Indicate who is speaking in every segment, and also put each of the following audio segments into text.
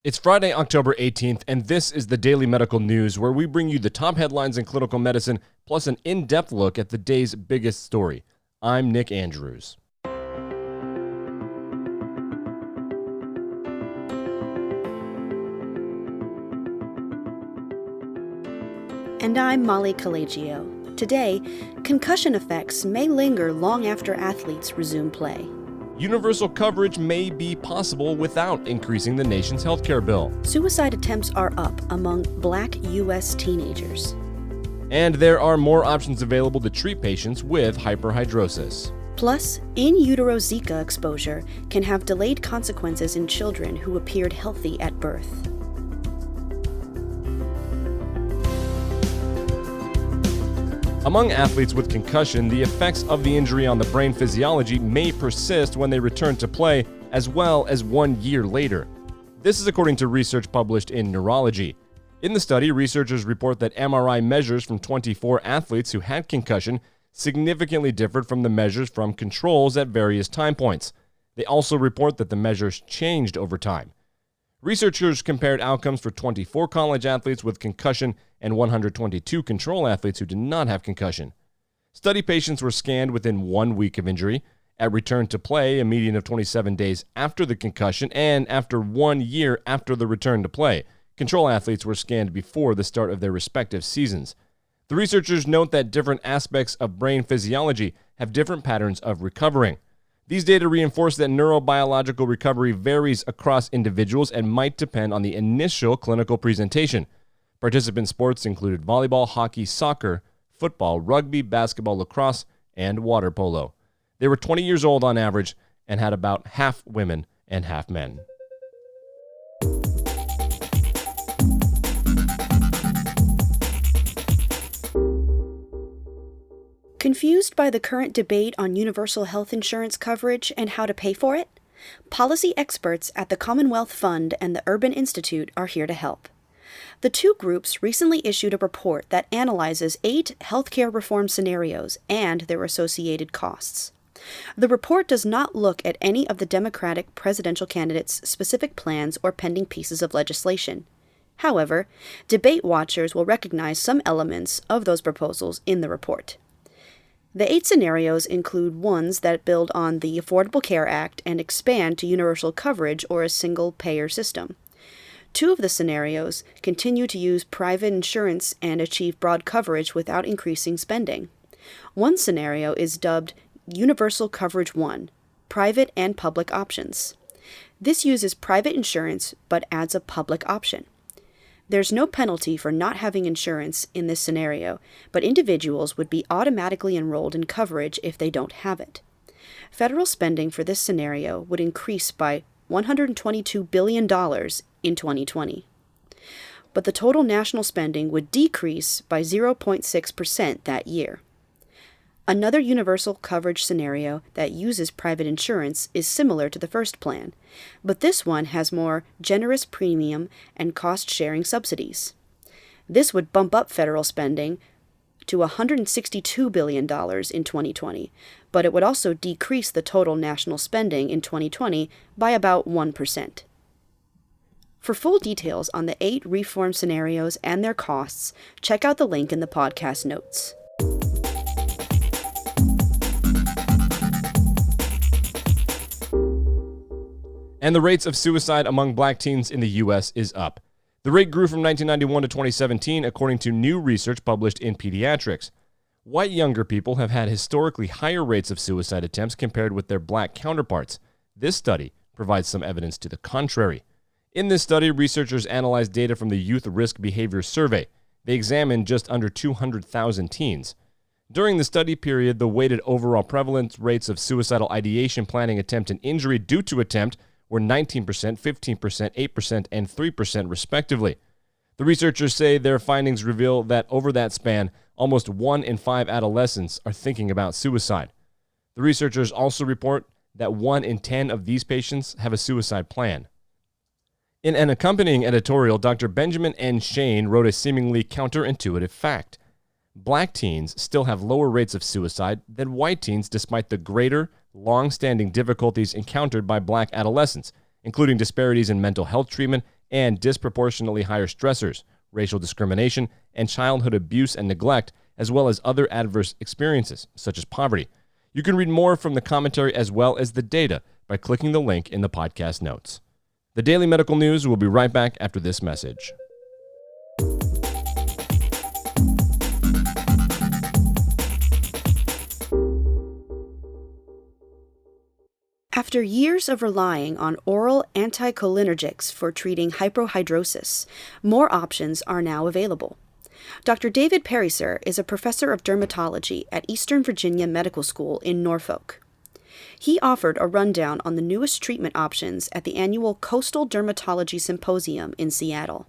Speaker 1: It's Friday, October 18th, and this is the Daily Medical News, where we bring you the top headlines in clinical medicine, plus an in-depth look at the day's biggest story. I'm Nick Andrews.
Speaker 2: And I'm Molly Collegio. Today, concussion effects may linger long after athletes resume play.
Speaker 1: Universal coverage may be possible without increasing the nation's healthcare bill.
Speaker 2: Suicide attempts are up among Black U.S. teenagers.
Speaker 1: And there are more options available to treat patients with hyperhidrosis.
Speaker 2: Plus, in utero Zika exposure can have delayed consequences in children who appeared healthy at birth.
Speaker 1: Among athletes with concussion, the effects of the injury on the brain physiology may persist when they return to play, as well as 1 year later. This is according to research published in Neurology. In the study, researchers report that MRI measures from 24 athletes who had concussion significantly differed from the measures from controls at various time points. They also report that the measures changed over time. Researchers compared outcomes for 24 college athletes with concussion and 122 control athletes who did not have concussion. Study patients were scanned within 1 week of injury, at return to play a median of 27 days after the concussion, and after 1 year after the return to play. Control athletes were scanned before the start of their respective seasons. The researchers note that different aspects of brain physiology have different patterns of recovering. These data reinforce that neurobiological recovery varies across individuals and might depend on the initial clinical presentation. Participant sports included volleyball, hockey, soccer, football, rugby, basketball, lacrosse, and water polo. They were 20 years old on average and had about half women and half men.
Speaker 2: Confused by the current debate on universal health insurance coverage and how to pay for it? Policy experts at the Commonwealth Fund and the Urban Institute are here to help. The two groups recently issued a report that analyzes 8 healthcare reform scenarios and their associated costs. The report does not look at any of the Democratic presidential candidates' specific plans or pending pieces of legislation. However, debate watchers will recognize some elements of those proposals in the report. The 8 scenarios include ones that build on the Affordable Care Act and expand to universal coverage or a single-payer system. 2 of the scenarios continue to use private insurance and achieve broad coverage without increasing spending. One scenario is dubbed Universal Coverage 1, Private and Public Options. This uses private insurance but adds a public option. There's no penalty for not having insurance in this scenario, but individuals would be automatically enrolled in coverage if they don't have it. Federal spending for this scenario would increase by $122 billion in 2020. But the total national spending would decrease by 0.6% that year. Another universal coverage scenario that uses private insurance is similar to the first plan, but this one has more generous premium and cost-sharing subsidies. This would bump up federal spending to $162 billion in 2020, but it would also decrease the total national spending in 2020 by about 1%. For full details on the 8 reform scenarios and their costs, check out the link in the podcast notes.
Speaker 1: And the rates of suicide among black teens in the U.S. is up. The rate grew from 1991 to 2017, according to new research published in Pediatrics. White younger people have had historically higher rates of suicide attempts compared with their black counterparts. This study provides some evidence to the contrary. In this study, researchers analyzed data from the Youth Risk Behavior Survey. They examined just under 200,000 teens. During the study period, the weighted overall prevalence rates of suicidal ideation, planning, attempt, and injury due to attempt were 19%, 15%, 8%, and 3% respectively. The researchers say their findings reveal that over that span, almost 1 in 5 adolescents are thinking about suicide. The researchers also report that 1 in 10 of these patients have a suicide plan. In an accompanying editorial, Dr. Benjamin N. Shane wrote a seemingly counterintuitive fact. Black teens still have lower rates of suicide than white teens despite the greater, long-standing difficulties encountered by black adolescents, including disparities in mental health treatment and disproportionately higher stressors, racial discrimination, and childhood abuse and neglect, as well as other adverse experiences, such as poverty. You can read more from the commentary as well as the data by clicking the link in the podcast notes. The Daily Medical News will be right back after this message.
Speaker 2: After years of relying on oral anticholinergics for treating hyperhidrosis, more options are now available. Dr. David Periser is a professor of dermatology at Eastern Virginia Medical School in Norfolk. He offered a rundown on the newest treatment options at the annual Coastal Dermatology Symposium in Seattle.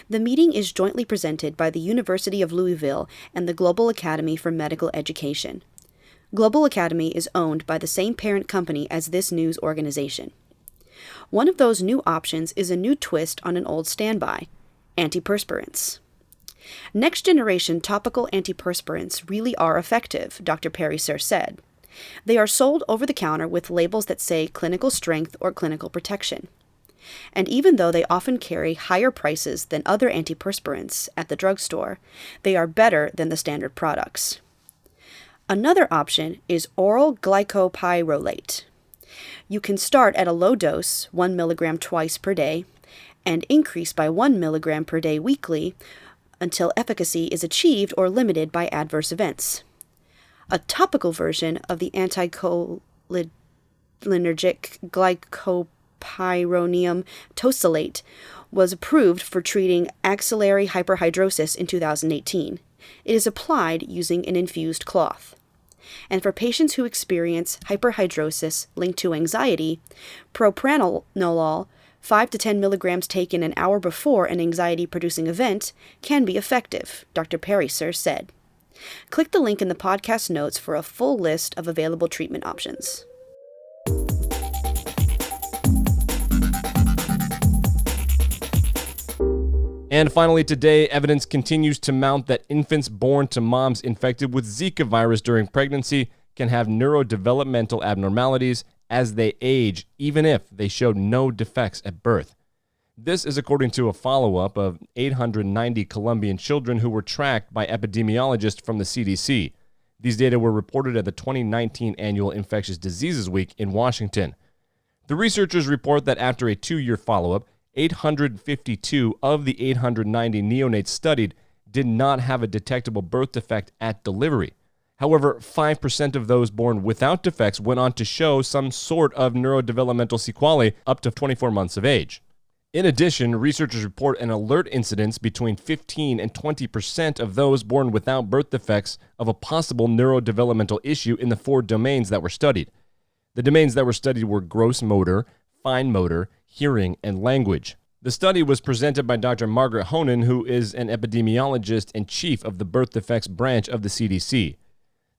Speaker 2: The meeting is jointly presented by the University of Louisville and the Global Academy for Medical Education. Global Academy is owned by the same parent company as this news organization. One of those new options is a new twist on an old standby, antiperspirants. Next-generation topical antiperspirants really are effective, Dr. Periser said. They are sold over the counter with labels that say clinical strength or clinical protection. And even though they often carry higher prices than other antiperspirants at the drugstore, they are better than the standard products. Another option is oral glycopyrrolate. You can start at a low dose, 1 milligram twice per day, and increase by 1 milligram per day weekly until efficacy is achieved or limited by adverse events. A topical version of the anticholinergic glycopyrronium tosylate was approved for treating axillary hyperhidrosis in 2018. It is applied using an infused cloth. And for patients who experience hyperhidrosis linked to anxiety, propranolol, 5 to 10 milligrams taken an hour before an anxiety-producing event, can be effective, Dr. Periser said. Click the link in the podcast notes for a full list of available treatment options.
Speaker 1: And finally today, evidence continues to mount that infants born to moms infected with Zika virus during pregnancy can have neurodevelopmental abnormalities as they age, even if they showed no defects at birth. This is according to a follow-up of 890 Colombian children who were tracked by epidemiologists from the CDC. These data were reported at the 2019 Annual Infectious Diseases Week in Washington. The researchers report that after a 2-year follow-up, 852 of the 890 neonates studied did not have a detectable birth defect at delivery. However, 5% of those born without defects went on to show some sort of neurodevelopmental sequelae up to 24 months of age. In addition, researchers report an alert incidence between 15 and 20% of those born without birth defects of a possible neurodevelopmental issue in the 4 domains that were studied. The domains that were studied were gross motor, fine motor, hearing, and language. The study was presented by Dr. Margaret Honan, who is an epidemiologist and chief of the birth defects branch of the CDC.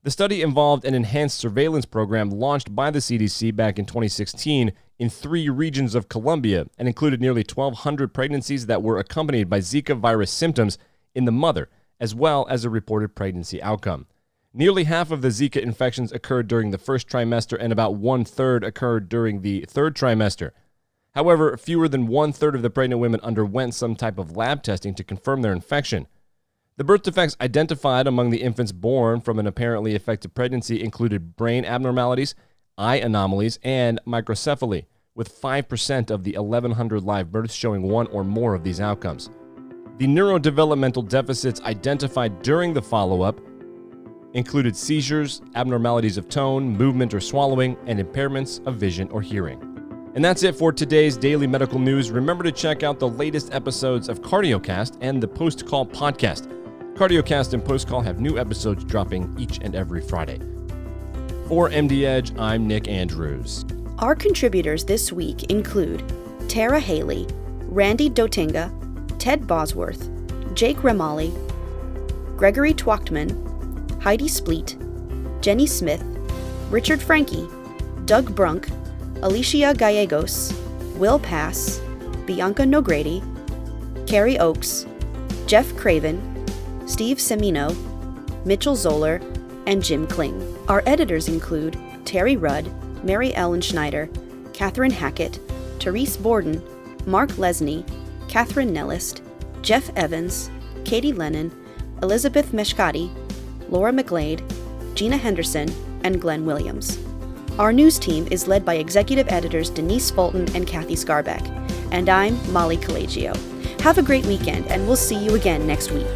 Speaker 1: The study involved an enhanced surveillance program launched by the CDC back in 2016 in 3 regions of Colombia and included nearly 1,200 pregnancies that were accompanied by Zika virus symptoms in the mother, as well as a reported pregnancy outcome. Nearly half of the Zika infections occurred during the first trimester and about 1/3 occurred during the 3rd trimester. However, fewer than 1/3 of the pregnant women underwent some type of lab testing to confirm their infection. The birth defects identified among the infants born from an apparently affected pregnancy included brain abnormalities, eye anomalies, and microcephaly, with 5% of the 1,100 live births showing one or more of these outcomes. The neurodevelopmental deficits identified during the follow-up included seizures, abnormalities of tone, movement or swallowing, and impairments of vision or hearing. And that's it for today's Daily Medical News. Remember to check out the latest episodes of CardioCast and the Post Call podcast. CardioCast and Post Call have new episodes dropping each and every Friday. For MD Edge, I'm Nick Andrews.
Speaker 2: Our contributors this week include Tara Haley, Randy Dotinga, Ted Bosworth, Jake Ramali, Gregory Twachtman, Heidi Spleet, Jenny Smith, Richard Franke, Doug Brunk, Alicia Gallegos, Will Pass, Bianca Nogrady, Carrie Oakes, Jeff Craven, Steve Semino, Mitchel Zoler, and Jim Kling. Our editors include Terry Rudd, Mary Ellen Schneider, Catherine Hackett, Therese Borden, Mark Lesney, Catherine Nellist, Jeff Evans, Katie Lennon, Elizabeth Meshkati, Laura McGlade, Gina Henderson, and Glenn Williams. Our news team is led by executive editors Denise Fulton and Kathy Scarbeck, and I'm Molly Collegio. Have a great weekend, and we'll see you again next week.